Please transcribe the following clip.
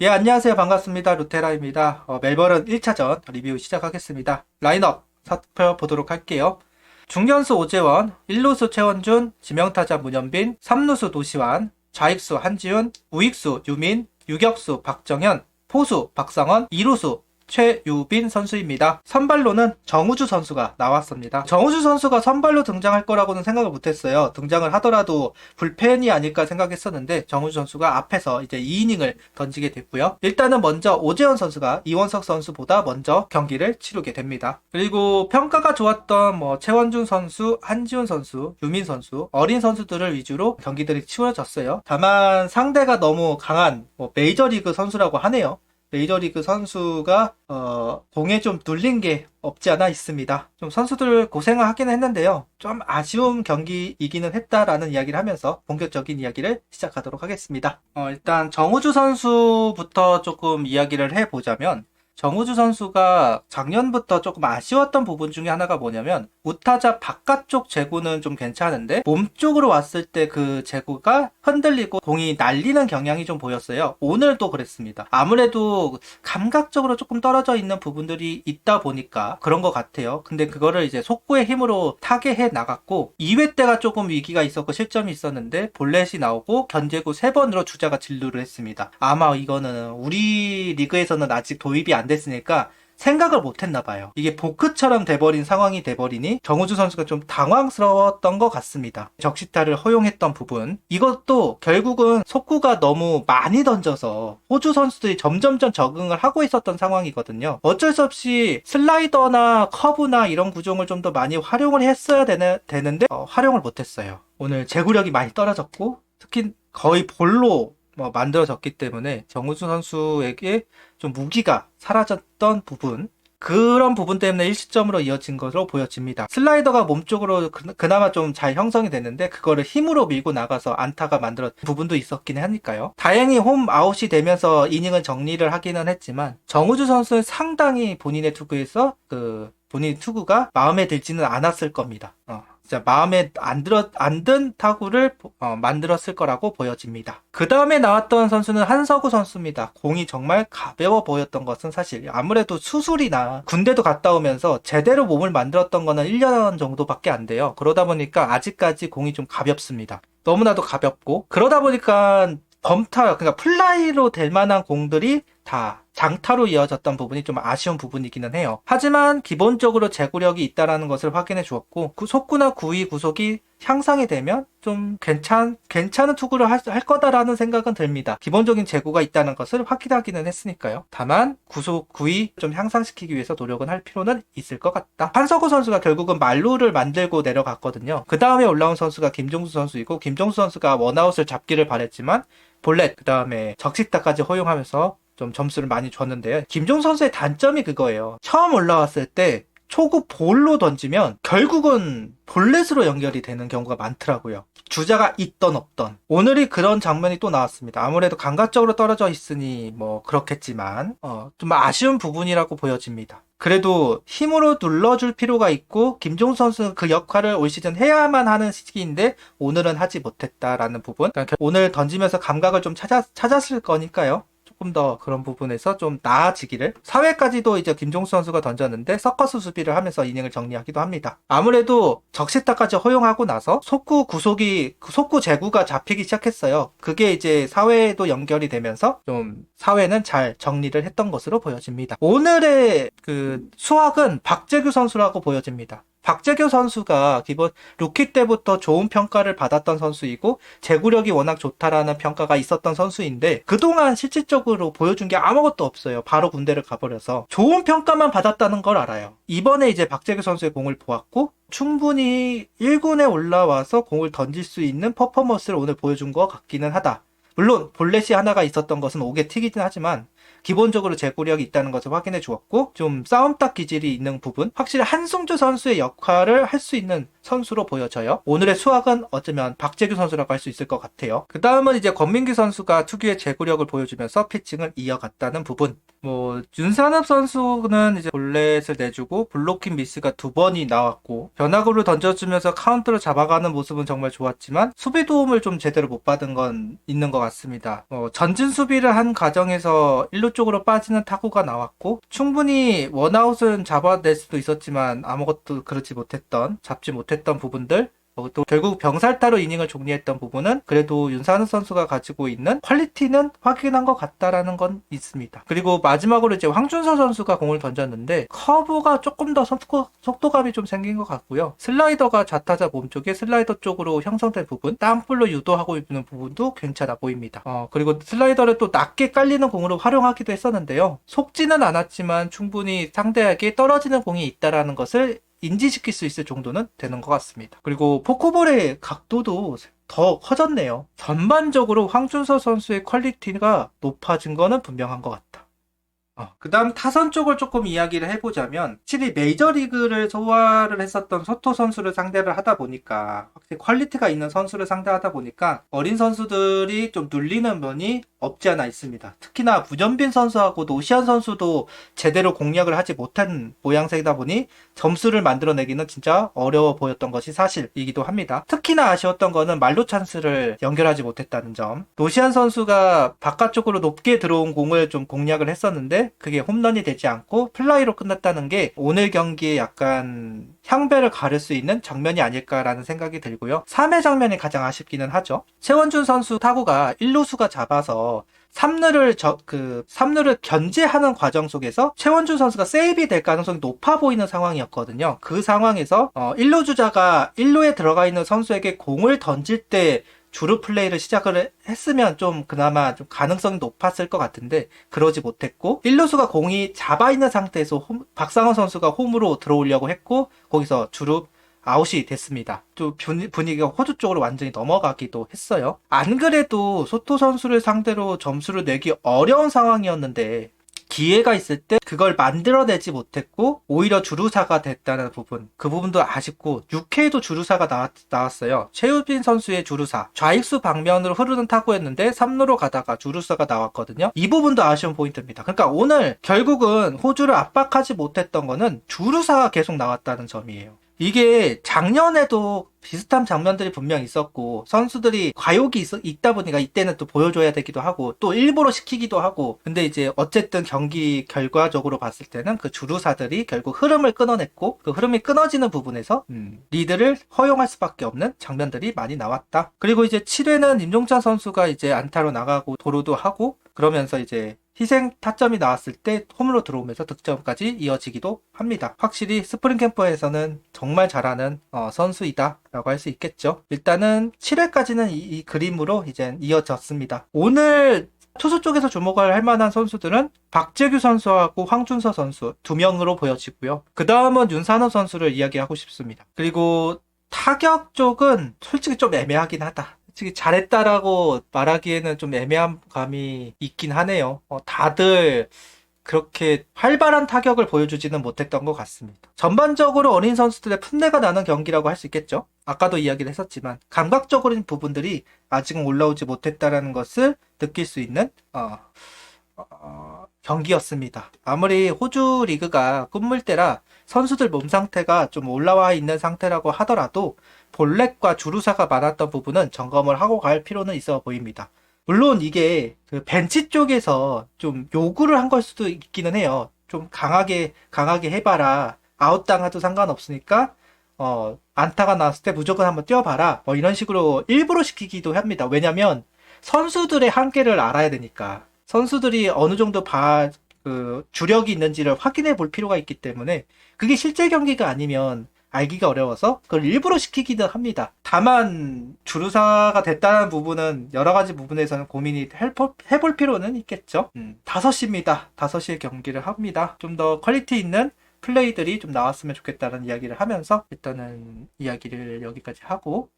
예, 안녕하세요. 반갑습니다. 루테라입니다. 멜버른 1차전 리뷰 시작하겠습니다. 라인업 살펴보도록 할게요. 중견수 오재원, 1루수 최원준, 지명타자 문현빈, 3루수 노시환, 좌익수 한지훈, 우익수 유민, 유격수 박정현, 포수 박상원, 2루수 최유빈 선수입니다. 선발로는 정우주 선수가 나왔습니다. 정우주 선수가 선발로 등장할 거라고는 생각을 못했어요. 등장을 하더라도 불펜이 아닐까 생각했었는데 정우주 선수가 앞에서 이제 2이닝을 던지게 됐고요. 일단은 먼저 오재원 선수가 이원석 선수보다 먼저 경기를 치르게 됩니다. 그리고 평가가 좋았던 최원준 선수, 한지훈 선수, 유민 선수, 어린 선수들을 위주로 경기들이 치러졌어요. 다만 상대가 너무 강한 메이저리그 선수라고 하네요. 메이저리그 선수가 공에 좀 눌린 게 없지 않아 있습니다. 좀 선수들 고생을 하기는 했는데요. 좀 아쉬운 경기이기는 했다라는 이야기를 하면서 본격적인 이야기를 시작하도록 하겠습니다. 일단 정우주 선수부터 조금 이야기를 해보자면 정우주 선수가 작년부터 조금 아쉬웠던 부분 중에 하나가 뭐냐면 우타자 바깥쪽 제구는 좀 괜찮은데 몸쪽으로 왔을 때 그 제구가 흔들리고 공이 날리는 경향이 좀 보였어요. 오늘도 그랬습니다. 아무래도 감각적으로 조금 떨어져 있는 부분들이 있다 보니까 그런 것 같아요. 근데 그거를 이제 속구의 힘으로 타개해 나갔고 2회 때가 조금 위기가 있었고 실점이 있었는데 볼넷이 나오고 견제구 3번으로 주자가 진루를 했습니다. 아마 이거는 우리 리그에서는 아직 도입이 안 됐으니까 생각을 못했나봐요. 이게 보크처럼 돼버린 상황이 돼버리니 정우주 선수가 좀 당황스러웠던 것 같습니다. 적시타를 허용했던 부분, 이것도 결국은 속구가 너무 많이 던져서 호주 선수들이 점점점 적응을 하고 있었던 상황이거든요. 어쩔 수 없이 슬라이더나 커브나 이런 구종을 좀 더 많이 활용을 했어야 되는데 활용을 못했어요. 오늘 제구력이 많이 떨어졌고 특히 거의 볼로 만들어졌기 때문에 정우주 선수에게 좀 무기가 사라졌던 부분, 그런 부분 때문에 1실점으로 이어진 것으로 보여집니다. 슬라이더가 몸쪽으로 그나마 좀 잘 형성이 됐는데 그거를 힘으로 밀고 나가서 안타가 만들어진 부분도 있었긴 하니까요. 다행히 홈 아웃이 되면서 이닝은 정리를 하기는 했지만 정우주 선수는 상당히 본인의 투구에서 본인 투구가 마음에 들지는 않았을 겁니다. 진짜 마음에 안 든 타구를 만들었을 거라고 보여집니다. 그 다음에 나왔던 선수는 한서구 선수입니다. 공이 정말 가벼워 보였던 것은 사실 아무래도 수술이나 군대도 갔다 오면서 제대로 몸을 만들었던 거는 1년 정도밖에 안 돼요. 그러다 보니까 아직까지 공이 좀 가볍습니다. 너무나도 가볍고 그러다 보니까 그러니까 플라이로 될 만한 공들이 다 장타로 이어졌던 부분이 좀 아쉬운 부분이기는 해요. 하지만 기본적으로 제구력이 있다는 것을 확인해 주었고 속구나 구위 구속이 향상이 되면 좀 괜찮은 투구를 할 거다라는 생각은 듭니다. 기본적인 제구가 있다는 것을 확인하기는 했으니까요. 다만 구속 구위 좀 향상시키기 위해서 노력은 할 필요는 있을 것 같다. 한석우 선수가 결국은 말루를 만들고 내려갔거든요. 그 다음에 올라온 선수가 김종수 선수이고 김종수 선수가 원아웃을 잡기를 바랬지만 볼넷 그 다음에 적시타까지 허용하면서 좀 점수를 많이 줬는데요. 김종수 선수의 단점이 그거예요. 처음 올라왔을 때 초구 볼로 던지면 결국은 볼넷으로 연결이 되는 경우가 많더라고요. 주자가 있던 없던. 오늘이 그런 장면이 또 나왔습니다. 아무래도 감각적으로 떨어져 있으니 그렇겠지만 좀 아쉬운 부분이라고 보여집니다. 그래도 힘으로 눌러줄 필요가 있고 김종수 선수는 그 역할을 올 시즌 해야만 하는 시기인데 오늘은 하지 못했다라는 부분. 그러니까 오늘 던지면서 감각을 좀 찾았을 거니까요. 조금 더 그런 부분에서 좀 나아지기를. 4회까지도 이제 김종수 선수가 던졌는데 서커스 수비를 하면서 이닝을 정리하기도 합니다. 아무래도 적시타까지 허용하고 나서 속구 제구가 잡히기 시작했어요. 그게 이제 4회에도 연결이 되면서 좀 4회는 잘 정리를 했던 것으로 보여집니다. 오늘의 수확은 박재규 선수라고 보여집니다. 박재규 선수가 기본 루키 때부터 좋은 평가를 받았던 선수이고 제구력이 워낙 좋다라는 평가가 있었던 선수인데 그동안 실질적으로 보여준 게 아무것도 없어요. 바로 군대를 가버려서 좋은 평가만 받았다는 걸 알아요. 이번에 이제 박재규 선수의 공을 보았고 충분히 1군에 올라와서 공을 던질 수 있는 퍼포먼스를 오늘 보여준 것 같기는 하다. 물론 볼넷이 하나가 있었던 것은 옥에 튀기긴 하지만 기본적으로 제구력이 있다는 것을 확인해 주었고 좀 싸움딱 기질이 있는 부분, 확실히 한승주 선수의 역할을 할 수 있는 선수로 보여져요. 오늘의 수학은 어쩌면 박재규 선수라고 할 수 있을 것 같아요. 그 다음은 이제 권민기 선수가 특유의 제구력을 보여주면서 피칭을 이어갔다는 부분. 윤산엽 선수는 이제 볼넷을 내주고 블로킹 미스가 2번이 나왔고 변화구를 던져주면서 카운트를 잡아가는 모습은 정말 좋았지만 수비 도움을 좀 제대로 못 받은 건 있는 것 같습니다. 전진 수비를 한 과정에서 1루 쪽으로 빠지는 타구가 나왔고 충분히 원아웃은 잡아낼 수도 있었지만 아무것도 잡지 못했던 부분들, 또 결국 병살타로 이닝을 종료했던 부분은 그래도 윤산우 선수가 가지고 있는 퀄리티는 확인한 것 같다라는 건 있습니다. 그리고 마지막으로 이제 황준서 선수가 공을 던졌는데 커브가 조금 더 속도감이 좀 생긴 것 같고요. 슬라이더가 좌타자 몸쪽에 슬라이더 쪽으로 형성된 부분, 땅볼로 유도하고 있는 부분도 괜찮아 보입니다. 그리고 슬라이더를 또 낮게 깔리는 공으로 활용하기도 했었는데요. 속지는 않았지만 충분히 상대에게 떨어지는 공이 있다라는 것을 인지시킬 수 있을 정도는 되는 것 같습니다. 그리고 포크볼의 각도도 더 커졌네요. 전반적으로 황준서 선수의 퀄리티가 높아진 거는 분명한 것 같다. 그 다음 타선 쪽을 조금 이야기를 해보자면 확실히 메이저리그를 소화를 했었던 소토 선수를 상대를 하다 보니까 확실히 퀄리티가 있는 선수를 상대하다 보니까 어린 선수들이 좀 눌리는 면이 없지 않아 있습니다. 특히나 문현빈 선수하고 노시안 선수도 제대로 공략을 하지 못한 모양새이다 보니 점수를 만들어내기는 진짜 어려워 보였던 것이 사실이기도 합니다. 특히나 아쉬웠던 거는 말로 찬스를 연결하지 못했다는 점. 노시안 선수가 바깥쪽으로 높게 들어온 공을 좀 공략을 했었는데 그게 홈런이 되지 않고 플라이로 끝났다는 게 오늘 경기에 약간 향배를 가를 수 있는 장면이 아닐까라는 생각이 들고요. 3회 장면이 가장 아쉽기는 하죠. 최원준 선수 타구가 1루수가 잡아서 3루를 견제하는 과정 속에서 최원준 선수가 세이브이 될 가능성이 높아 보이는 상황이었거든요. 그 상황에서 1루 주자가 1루에 들어가 있는 선수에게 공을 던질 때 주루 플레이를 시작을 했으면 좀 그나마 좀 가능성이 높았을 것 같은데 그러지 못했고 1루수가 공이 잡아있는 상태에서 박상원 선수가 홈으로 들어오려고 했고 거기서 주루 아웃이 됐습니다. 또 분위기가 호주 쪽으로 완전히 넘어가기도 했어요. 안 그래도 소토 선수를 상대로 점수를 내기 어려운 상황이었는데 기회가 있을 때 그걸 만들어내지 못했고 오히려 주루사가 됐다는 부분, 그 부분도 아쉽고 6회에도 주루사가 나왔어요. 최우빈 선수의 주루사, 좌익수 방면으로 흐르는 타구였는데 3루로 가다가 주루사가 나왔거든요. 이 부분도 아쉬운 포인트입니다. 그러니까 오늘 결국은 호주를 압박하지 못했던 거는 주루사가 계속 나왔다는 점이에요. 이게 작년에도 비슷한 장면들이 분명 있었고 선수들이 과욕이 있다 보니까 이때는 또 보여줘야 되기도 하고 또 일부러 시키기도 하고 근데 이제 어쨌든 경기 결과적으로 봤을 때는 그 주루사들이 결국 흐름을 끊어냈고 그 흐름이 끊어지는 부분에서 리드를 허용할 수밖에 없는 장면들이 많이 나왔다. 그리고 이제 7회는 임종찬 선수가 이제 안타로 나가고 도루도 하고 그러면서 이제 희생 타점이 나왔을 때 홈으로 들어오면서 득점까지 이어지기도 합니다. 확실히 스프링 캠프에서는 정말 잘하는 선수이다 라고 할 수 있겠죠. 일단은 7회까지는 이 그림으로 이제 이어졌습니다. 오늘 투수 쪽에서 주목을 할 만한 선수들은 박재규 선수하고 황준서 선수 2명으로 보여지고요. 그 다음은 윤산호 선수를 이야기하고 싶습니다. 그리고 타격 쪽은 솔직히 좀 애매하긴 하다. 솔직히 잘했다라고 말하기에는 좀 애매한 감이 있긴 하네요. 다들 그렇게 활발한 타격을 보여주지는 못했던 것 같습니다. 전반적으로 어린 선수들의 풋내가 나는 경기라고 할 수 있겠죠. 아까도 이야기를 했었지만 감각적인 부분들이 아직은 올라오지 못했다라는 것을 느낄 수 있는 경기였습니다. 아무리 호주 리그가 꿈물 때라 선수들 몸 상태가 좀 올라와 있는 상태라고 하더라도 볼넷과 주루사가 많았던 부분은 점검을 하고 갈 필요는 있어 보입니다. 물론 이게 그 벤치 쪽에서 좀 요구를 한 걸 수도 있기는 해요. 좀 강하게 해봐라. 아웃당해도 상관없으니까 안타가 나왔을 때 무조건 한번 뛰어봐라. 이런 식으로 일부러 시키기도 합니다. 왜냐면 선수들의 한계를 알아야 되니까. 선수들이 어느 정도 주력이 있는지를 확인해 볼 필요가 있기 때문에 그게 실제 경기가 아니면 알기가 어려워서 그걸 일부러 시키기도 합니다. 다만 주루사가 됐다는 부분은 여러 가지 부분에서는 고민이 해볼 필요는 있겠죠. 5시입니다. 5시에 경기를 합니다. 좀 더 퀄리티 있는 플레이들이 좀 나왔으면 좋겠다는 이야기를 하면서 일단은 이야기를 여기까지 하고